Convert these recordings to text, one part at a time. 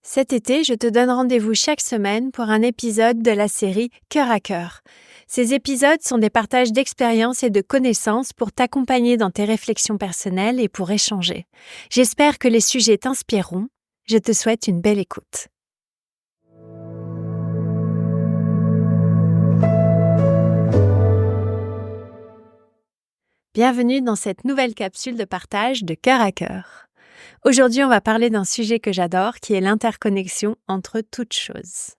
Cet été, je te donne rendez-vous chaque semaine pour un épisode de la série Cœur à cœur. Ces épisodes sont des partages d'expériences et de connaissances pour t'accompagner dans tes réflexions personnelles et pour échanger. J'espère que les sujets t'inspireront. Je te souhaite une belle écoute. Bienvenue dans cette nouvelle capsule de partage de Cœur à cœur. Aujourd'hui, on va parler d'un sujet que j'adore, qui est l'interconnexion entre toutes choses.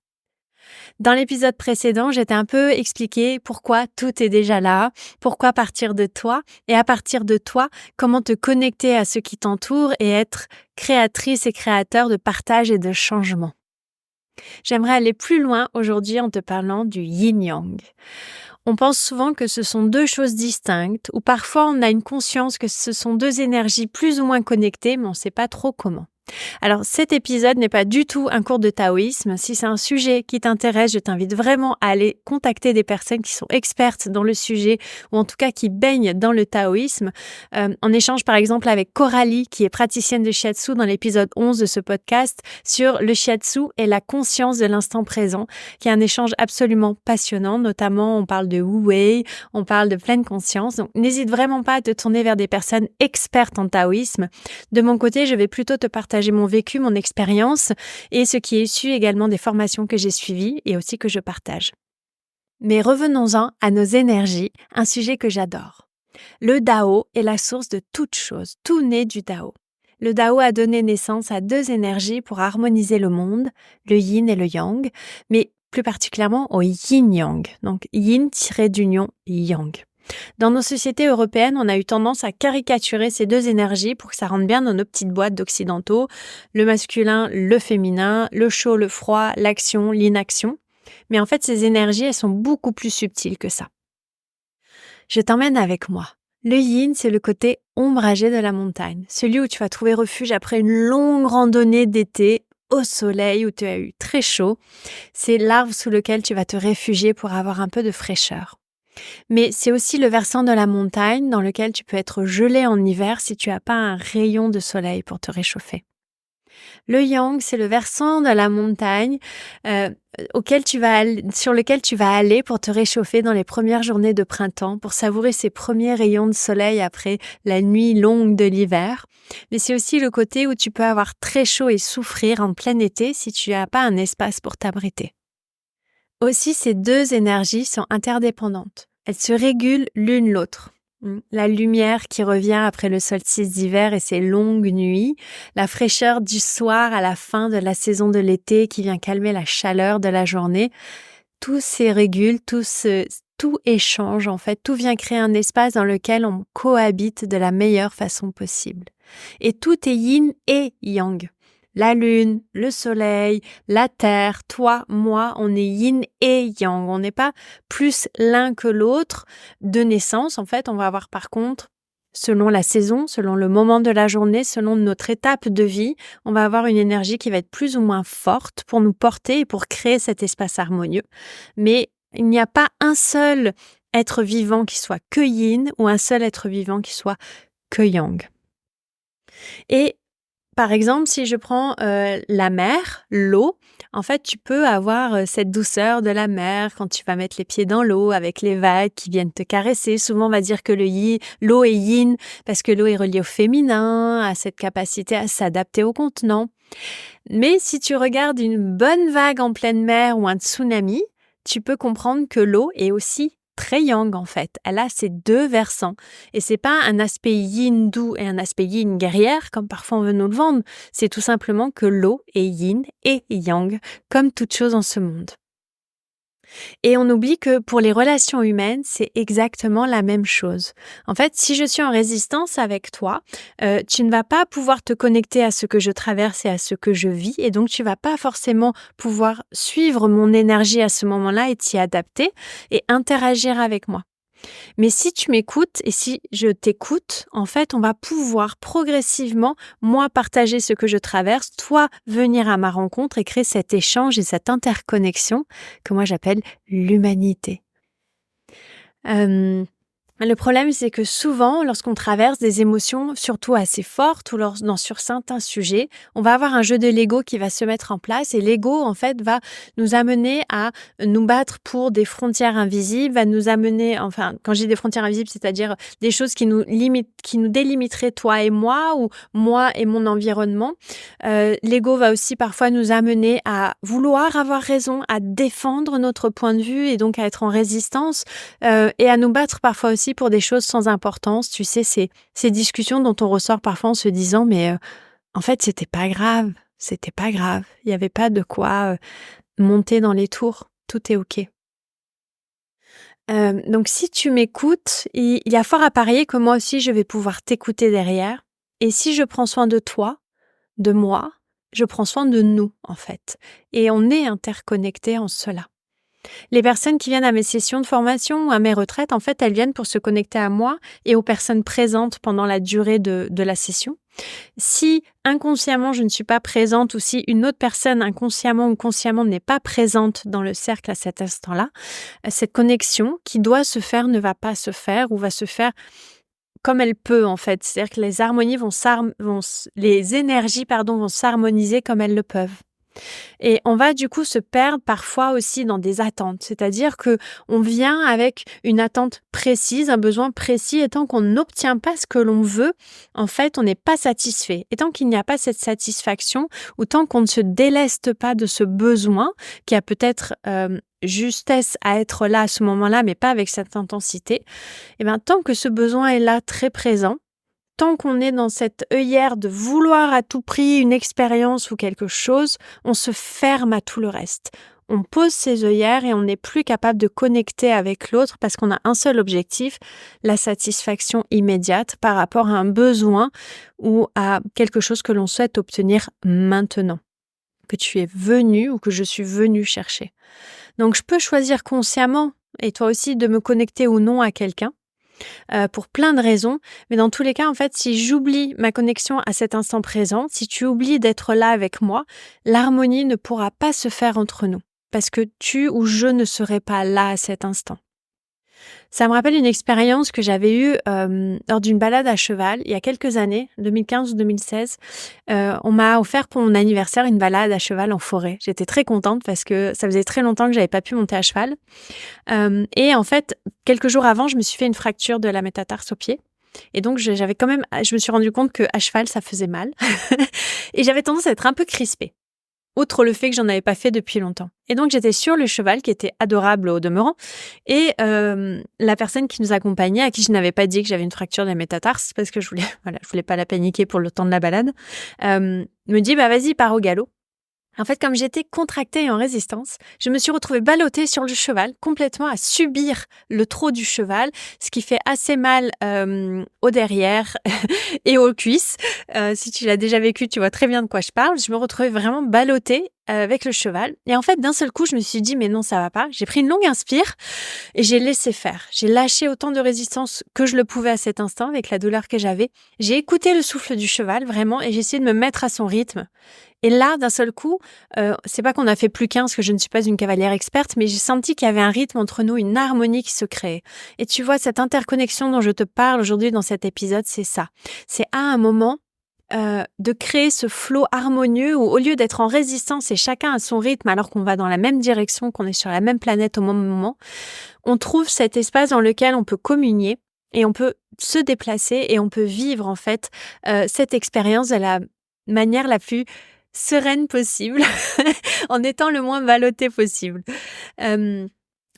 Dans l'épisode précédent, j'étais un peu expliqué pourquoi tout est déjà là, pourquoi partir de toi, et à partir de toi, comment te connecter à ce qui t'entoure et être créatrice et créateur de partage et de changement. J'aimerais aller plus loin aujourd'hui en te parlant du yin-yang. On pense souvent que ce sont deux choses distinctes, ou parfois on a une conscience que ce sont deux énergies plus ou moins connectées, mais on ne sait pas trop comment. Alors cet épisode n'est pas du tout un cours de taoïsme. Si c'est un sujet qui t'intéresse, je t'invite vraiment à aller contacter des personnes qui sont expertes dans le sujet ou en tout cas qui baignent dans le taoïsme. En échange par exemple avec Coralie qui est praticienne de shiatsu dans l'épisode 11 de ce podcast sur le shiatsu et la conscience de l'instant présent, qui est un échange absolument passionnant. Notamment on parle de Wu Wei, on parle de pleine conscience. Donc n'hésite vraiment pas à te tourner vers des personnes expertes en taoïsme. De mon côté, je vais plutôt te partager mon vécu, mon expérience et ce qui est issu également des formations que j'ai suivies et aussi que je partage. Mais revenons-en à nos énergies, un sujet que j'adore. Le Dao est la source de toute chose, tout naît du Dao. Le Dao a donné naissance à deux énergies pour harmoniser le monde, le yin et le yang, mais plus particulièrement au yin-yang, donc yin-d'union yang. Dans nos sociétés européennes, on a eu tendance à caricaturer ces deux énergies pour que ça rentre bien dans nos petites boîtes d'occidentaux, le masculin, le féminin, le chaud, le froid, l'action, l'inaction. Mais en fait, ces énergies, elles sont beaucoup plus subtiles que ça. Je t'emmène avec moi. Le yin, c'est le côté ombragé de la montagne, celui où tu vas trouver refuge après une longue randonnée d'été au soleil où tu as eu très chaud. C'est l'arbre sous lequel tu vas te réfugier pour avoir un peu de fraîcheur. Mais c'est aussi le versant de la montagne dans lequel tu peux être gelé en hiver si tu n'as pas un rayon de soleil pour te réchauffer. Le yang, c'est le versant de la montagne sur lequel tu vas aller pour te réchauffer dans les premières journées de printemps, pour savourer ces premiers rayons de soleil après la nuit longue de l'hiver. Mais c'est aussi le côté où tu peux avoir très chaud et souffrir en plein été si tu n'as pas un espace pour t'abriter. Aussi, ces deux énergies sont interdépendantes. Elles se régulent l'une l'autre. La lumière qui revient après le solstice d'hiver et ses longues nuits, la fraîcheur du soir à la fin de la saison de l'été qui vient calmer la chaleur de la journée, tout se régule, tout échange en fait, tout vient créer un espace dans lequel on cohabite de la meilleure façon possible. Et tout est yin et yang. La lune, le soleil, la terre, toi, moi, on est yin et yang. On n'est pas plus l'un que l'autre de naissance. En fait, on va avoir par contre, selon la saison, selon le moment de la journée, selon notre étape de vie, on va avoir une énergie qui va être plus ou moins forte pour nous porter et pour créer cet espace harmonieux. Mais il n'y a pas un seul être vivant qui soit que yin ou un seul être vivant qui soit que yang. Et par exemple, si je prends la mer, l'eau, en fait, tu peux avoir cette douceur de la mer quand tu vas mettre les pieds dans l'eau avec les vagues qui viennent te caresser. Souvent, on va dire que l'eau est yin parce que l'eau est reliée au féminin, à cette capacité à s'adapter au contenant. Mais si tu regardes une bonne vague en pleine mer ou un tsunami, tu peux comprendre que l'eau est aussi très yang en fait. Elle a ces deux versants. Et c'est pas un aspect yin doux et un aspect yin guerrière comme parfois on veut nous le vendre. C'est tout simplement que l'eau est yin et yang comme toute chose en ce monde. Et on oublie que pour les relations humaines, c'est exactement la même chose. En fait, si je suis en résistance avec toi, tu ne vas pas pouvoir te connecter à ce que je traverse et à ce que je vis, et donc tu vas pas forcément pouvoir suivre mon énergie à ce moment-là et t'y adapter et interagir avec moi. Mais si tu m'écoutes et si je t'écoute, en fait, on va pouvoir progressivement, moi, partager ce que je traverse, toi, venir à ma rencontre et créer cet échange et cette interconnexion que moi, j'appelle l'humanité. Le problème, c'est que souvent, lorsqu'on traverse des émotions, surtout assez fortes ou sur certains sujets, on va avoir un jeu de l'ego qui va se mettre en place et l'ego, en fait, va nous amener à nous battre pour des frontières invisibles, va nous amener, enfin, quand je dis des frontières invisibles, c'est-à-dire des choses qui nous limitent, qui nous délimiteraient toi et moi ou moi et mon environnement. L'ego va aussi parfois nous amener à vouloir avoir raison, à défendre notre point de vue et donc à être en résistance et à nous battre parfois aussi pour des choses sans importance. Tu sais, ces discussions dont on ressort parfois en se disant mais en fait, c'était pas grave. Il n'y avait pas de quoi monter dans les tours. Tout est OK. Donc si tu m'écoutes, il y a fort à parier que moi aussi je vais pouvoir t'écouter derrière et si je prends soin de toi, de moi, je prends soin de nous en fait et on est interconnectés en cela. Les personnes qui viennent à mes sessions de formation ou à mes retraites, en fait, elles viennent pour se connecter à moi et aux personnes présentes pendant la durée de la session. Si inconsciemment je ne suis pas présente ou si une autre personne inconsciemment ou consciemment n'est pas présente dans le cercle à cet instant-là, cette connexion qui doit se faire ne va pas se faire ou va se faire comme elle peut en fait. C'est-à-dire que les harmonies les énergies vont s'harmoniser comme elles le peuvent. Et on va du coup se perdre parfois aussi dans des attentes. C'est-à-dire que on vient avec une attente précise, un besoin précis, et tant qu'on n'obtient pas ce que l'on veut, en fait, on n'est pas satisfait. Et tant qu'il n'y a pas cette satisfaction, ou tant qu'on ne se déleste pas de ce besoin, qui a peut-être justesse à être là à ce moment-là, mais pas avec cette intensité, et bien tant que ce besoin est là, très présent, tant qu'on est dans cette œillère de vouloir à tout prix une expérience ou quelque chose, on se ferme à tout le reste. On pose ses œillères et on n'est plus capable de connecter avec l'autre parce qu'on a un seul objectif, la satisfaction immédiate par rapport à un besoin ou à quelque chose que l'on souhaite obtenir maintenant, que tu es venu ou que je suis venue chercher. Donc je peux choisir consciemment, et toi aussi, de me connecter ou non à quelqu'un, pour plein de raisons. Mais dans tous les cas, en fait, si j'oublie ma connexion à cet instant présent, si tu oublies d'être là avec moi, l'harmonie ne pourra pas se faire entre nous. Parce que tu ou je ne serai pas là à cet instant. Ça me rappelle une expérience que j'avais eue lors d'une balade à cheval il y a quelques années, 2015 ou 2016. On m'a offert pour mon anniversaire une balade à cheval en forêt. J'étais très contente parce que ça faisait très longtemps que j'avais pas pu monter à cheval. Et en fait, quelques jours avant, je me suis fait une fracture de la métatarse au pied. Et donc, je me suis rendu compte que à cheval, ça faisait mal. Et j'avais tendance à être un peu crispée. Outre le fait que j'en avais pas fait depuis longtemps. Et donc, j'étais sur le cheval qui était adorable au demeurant. Et la personne qui nous accompagnait, à qui je n'avais pas dit que j'avais une fracture de la métatarse, parce que je voulais pas la paniquer pour le temps de la balade, me dit, bah vas-y, pars au galop. En fait, comme j'étais contractée et en résistance, je me suis retrouvée ballottée sur le cheval, complètement à subir le trot du cheval, ce qui fait assez mal au derrière et aux cuisses. Si tu l'as déjà vécu, tu vois très bien de quoi je parle. Je me retrouvais vraiment ballottée avec le cheval. Et en fait, d'un seul coup, je me suis dit, mais non, ça va pas. J'ai pris une longue inspire et j'ai laissé faire. J'ai lâché autant de résistance que je le pouvais à cet instant avec la douleur que j'avais. J'ai écouté le souffle du cheval, vraiment, et j'ai essayé de me mettre à son rythme. Et là, d'un seul coup, c'est pas qu'on a fait plus qu'un, parce que je ne suis pas une cavalière experte, mais j'ai senti qu'il y avait un rythme entre nous, une harmonie qui se créait. Et tu vois, cette interconnexion dont je te parle aujourd'hui dans cet épisode, c'est ça. C'est à un moment de créer ce flot harmonieux où, au lieu d'être en résistance et chacun à son rythme alors qu'on va dans la même direction, qu'on est sur la même planète au même moment, on trouve cet espace dans lequel on peut communier et on peut se déplacer et on peut vivre en fait cette expérience de la manière la plus sereine possible, en étant le moins ballotté possible.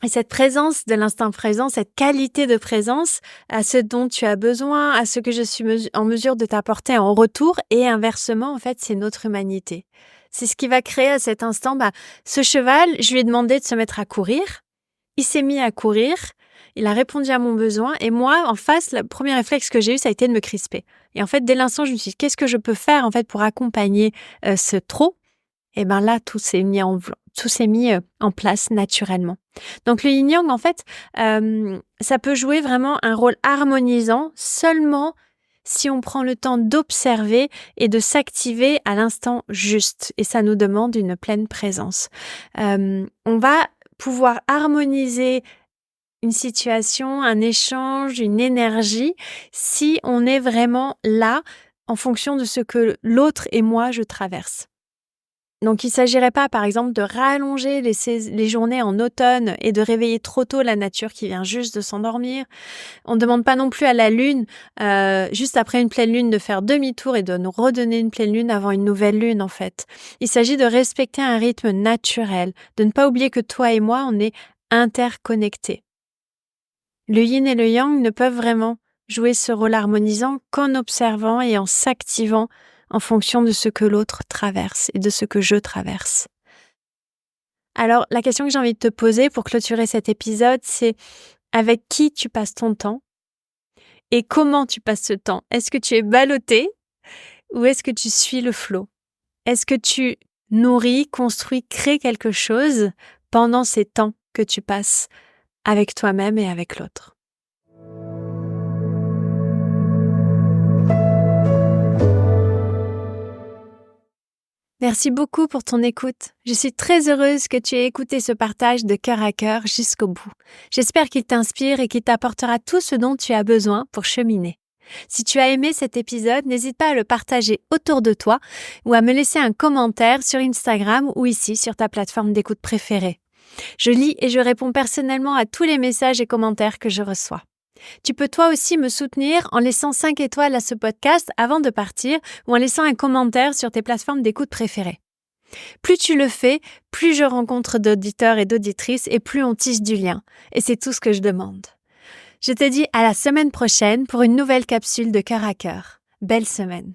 Et cette présence de l'instant présent, cette qualité de présence à ce dont tu as besoin, à ce que je suis en mesure de t'apporter en retour, et inversement, en fait, c'est notre humanité. C'est ce qui va créer à cet instant, ce cheval, je lui ai demandé de se mettre à courir. Il s'est mis à courir, il a répondu à mon besoin, et moi, en face, le premier réflexe que j'ai eu, ça a été de me crisper. Et en fait, dès l'instant, je me suis dit, qu'est-ce que je peux faire en fait pour accompagner ce trot? Et ben là, tout s'est mis en place naturellement. Donc le yin-yang, en fait, ça peut jouer vraiment un rôle harmonisant seulement si on prend le temps d'observer et de s'activer à l'instant juste. Et ça nous demande une pleine présence. On va pouvoir harmoniser une situation, un échange, une énergie, si on est vraiment là en fonction de ce que l'autre et moi je traverse. Donc il ne s'agirait pas par exemple de rallonger les journées en automne et de réveiller trop tôt la nature qui vient juste de s'endormir. On ne demande pas non plus à la lune, juste après une pleine lune, de faire demi-tour et de nous redonner une pleine lune avant une nouvelle lune en fait. Il s'agit de respecter un rythme naturel, de ne pas oublier que toi et moi, on est interconnectés. Le yin et le yang ne peuvent vraiment jouer ce rôle harmonisant qu'en observant et en s'activant en fonction de ce que l'autre traverse et de ce que je traverse. Alors, la question que j'ai envie de te poser pour clôturer cet épisode, c'est avec qui tu passes ton temps et comment tu passes ce temps? Est-ce que tu es ballotté ou est-ce que tu suis le flot? Est-ce que tu nourris, construis, crées quelque chose pendant ces temps que tu passes avec toi-même et avec l'autre? Merci beaucoup pour ton écoute. Je suis très heureuse que tu aies écouté ce partage de cœur à cœur jusqu'au bout. J'espère qu'il t'inspire et qu'il t'apportera tout ce dont tu as besoin pour cheminer. Si tu as aimé cet épisode, n'hésite pas à le partager autour de toi ou à me laisser un commentaire sur Instagram ou ici sur ta plateforme d'écoute préférée. Je lis et je réponds personnellement à tous les messages et commentaires que je reçois. Tu peux toi aussi me soutenir en laissant 5 étoiles à ce podcast avant de partir ou en laissant un commentaire sur tes plateformes d'écoute préférées. Plus tu le fais, plus je rencontre d'auditeurs et d'auditrices et plus on tisse du lien. Et c'est tout ce que je demande. Je te dis à la semaine prochaine pour une nouvelle capsule de cœur à cœur. Belle semaine.